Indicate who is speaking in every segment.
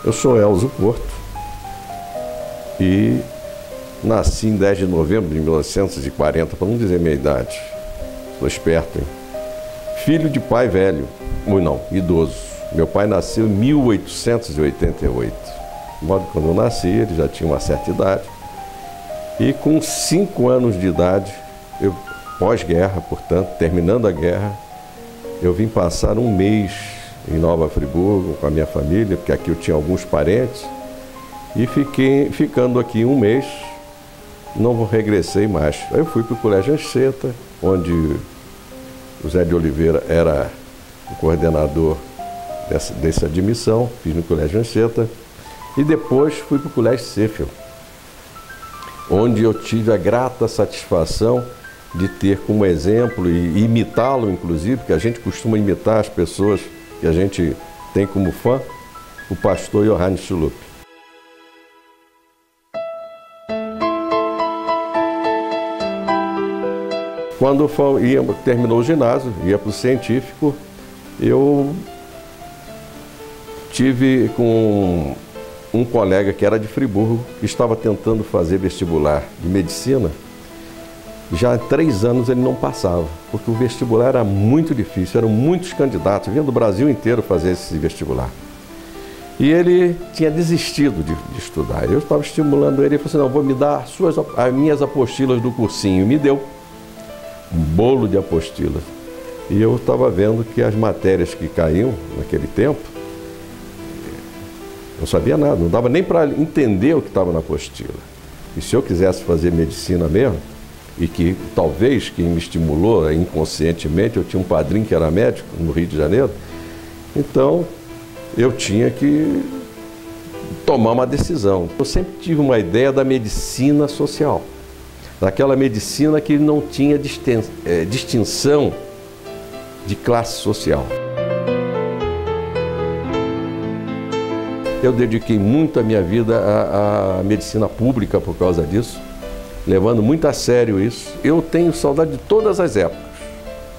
Speaker 1: Eu sou Elzo Porto e nasci em 10 de novembro de 1940, para não dizer minha idade. Sou esperto, hein? Filho de pai velho, ou não, idoso. Meu pai nasceu em 1888. De modo que quando eu nasci, ele já tinha uma certa idade. E com 5 anos de idade, pós-guerra, portanto, terminando a guerra, eu vim passar um mês em Nova Friburgo com a minha família, porque aqui eu tinha alguns parentes, e ficando aqui um mês, não regressei mais. Aí eu fui para o Colégio Anchieta, onde o Zé de Oliveira era o coordenador dessa admissão, fiz no Colégio Anchieta, e depois fui para o Colégio Sheffield, onde eu tive a grata satisfação de ter como exemplo e imitá-lo, inclusive, porque a gente costuma imitar as pessoas que a gente tem como fã, o pastor Johannes Schulup. Quando terminou o ginásio, ia para o científico, eu tive com um colega que era de Friburgo, que estava tentando fazer vestibular de medicina. Já há 3 anos ele não passava, porque o vestibular era muito difícil, eram muitos candidatos, vinham do Brasil inteiro fazer esse vestibular. E ele tinha desistido de estudar. Eu estava estimulando ele e falei assim, não, vou me dar as minhas apostilas do cursinho. Me deu um bolo de apostilas. E eu estava vendo que as matérias que caíam naquele tempo, não sabia nada, não dava nem para entender o que estava na apostila. E se eu quisesse fazer medicina mesmo, e que talvez quem me estimulou inconscientemente, eu tinha um padrinho que era médico no Rio de Janeiro, então eu tinha que tomar uma decisão. Eu sempre tive uma ideia da medicina social, daquela medicina que não tinha distinção de classe social. Eu dediquei muito a minha vida à medicina pública por causa disso, levando muito a sério isso. Eu tenho saudade de todas as épocas.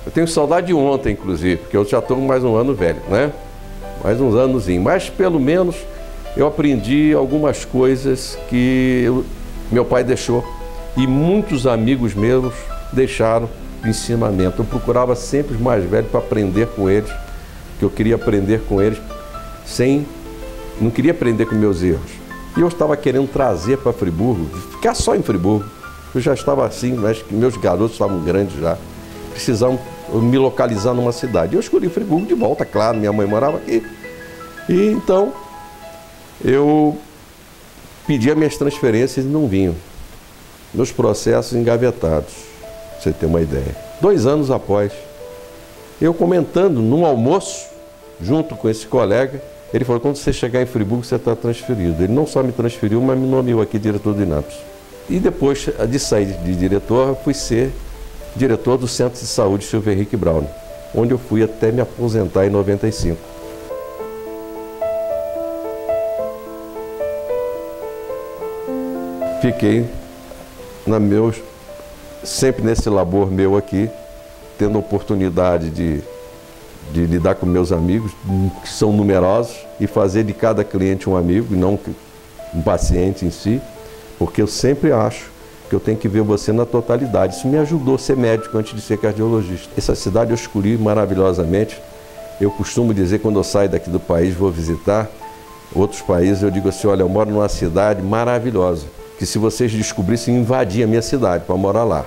Speaker 1: Eu tenho saudade de ontem, inclusive, porque eu já estou mais um ano velho, né? Mais uns anozinhos. Mas, pelo menos, eu aprendi algumas coisas que meu pai deixou. E muitos amigos meus deixaram de ensinamento. Eu procurava sempre os mais velhos para aprender com eles, que eu queria aprender com eles não queria aprender com meus erros. E eu estava querendo trazer para Friburgo, ficar só em Friburgo. Eu já estava assim, mas meus garotos estavam grandes já. Precisavam me localizar numa cidade. Eu escolhi Friburgo de volta, claro, minha mãe morava aqui. E então, eu pedi as minhas transferências e não vinham. Meus processos engavetados, pra você ter uma ideia. 2 anos após, eu comentando num almoço, junto com esse colega, ele falou, quando você chegar em Friburgo, você está transferido. Ele não só me transferiu, mas me nomeou aqui diretor do INAPS. E depois de sair de diretor, fui ser diretor do Centro de Saúde Silvio Henrique Braun, onde eu fui até me aposentar em 95. Fiquei sempre nesse labor meu aqui, tendo a oportunidade de lidar com meus amigos, que são numerosos, e fazer de cada cliente um amigo, e não um paciente em si, porque eu sempre acho que eu tenho que ver você na totalidade. Isso me ajudou a ser médico antes de ser cardiologista. Essa cidade eu escolhi maravilhosamente. Eu costumo dizer, quando eu saio daqui do país, vou visitar outros países, eu digo assim, olha, eu moro numa cidade maravilhosa, que se vocês descobrissem, invadir a minha cidade para morar lá.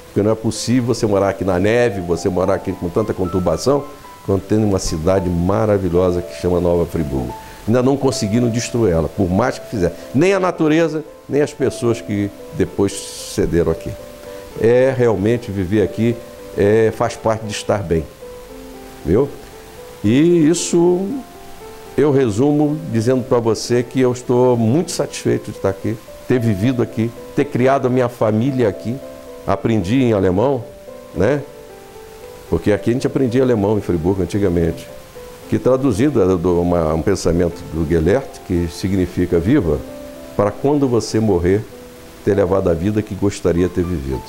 Speaker 1: Porque não é possível você morar aqui na neve, você morar aqui com tanta conturbação, quando tem uma cidade maravilhosa que chama Nova Friburgo. Ainda não conseguiram destruir ela, por mais que fizeram. Nem a natureza, nem as pessoas que depois cederam aqui. Realmente viver aqui faz parte de estar bem, viu? E isso eu resumo dizendo para você que eu estou muito satisfeito de estar aqui, ter vivido aqui, ter criado a minha família aqui. Aprendi em alemão, né? Porque aqui a gente aprendia alemão em Friburgo antigamente, que traduzido era um pensamento do Gellert, que significa viva, para quando você morrer, ter levado a vida que gostaria de ter vivido.